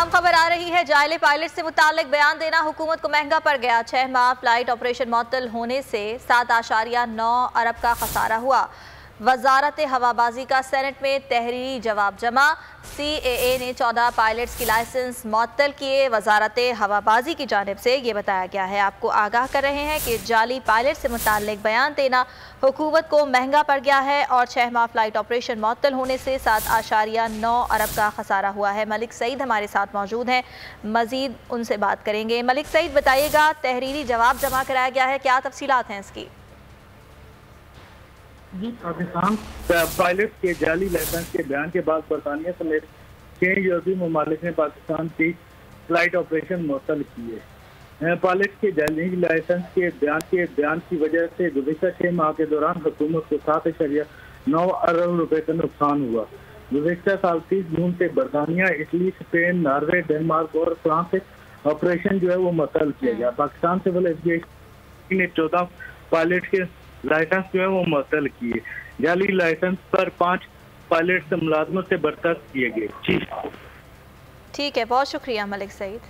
हम खबर आ रही है, जायले पायलट से मुतालिक बयान देना हुकूमत को महंगा पड़ गया। 6 माह फ्लाइट ऑपरेशन मुअत्तल होने से 7.9 अरब का खसारा हुआ। वजारत हवाबाजी का सेनेट में तहरीरी जवाब जमा। CAA ने 14 पायलट्स की लाइसेंस मुअत्तल किए। वजारत हवाबाजी की जानिब से ये बताया गया है। आपको आगाह कर रहे हैं कि जाली पायलट से मुतालिक बयान देना हुकूमत को महंगा पड़ गया है और 6 माह फ्लाइट ऑपरेशन मुअत्तल होने से 7.9 अरब का खसारा हुआ है। मलिक सईद हमारे साथ मौजूद हैं, मजीद उनसे बात करेंगे। मलिक सईद बताइएगा, तहरीरी जवाब जमा कराया गया है, क्या तफसीलात हैं इसकी? जी, पाकिस्तान पायलट के जाली लाइसेंस के बयान के बाद बरतानिया समेत 6 यूरोपीय ममालिक ने पाकिस्तान की फ्लाइट ऑपरेशन मुअत्तल किए। पायलट के जाली लाइसेंस के बयान की वजह से गुज़िश्ता 6 माह के दौरान हुकूमत को 7.9 अरब रुपए का नुकसान हुआ। गुज़िश्ता साल 30 जून से बरतानिया, इटली, स्पेन, नॉर्वे, डेनमार्क और फ्रांस से ऑपरेशन जो है वो मुअत्तल किया गया। पाकिस्तान सिविल एविएशन ने 14 पायलट के लाइसेंस जो है वो मुअत्तल किए। जाली लाइसेंस पर 5 पायलट से मुलाजमत से बर्खास्त किए गए। ठीक है, बहुत शुक्रिया मलिक सईद।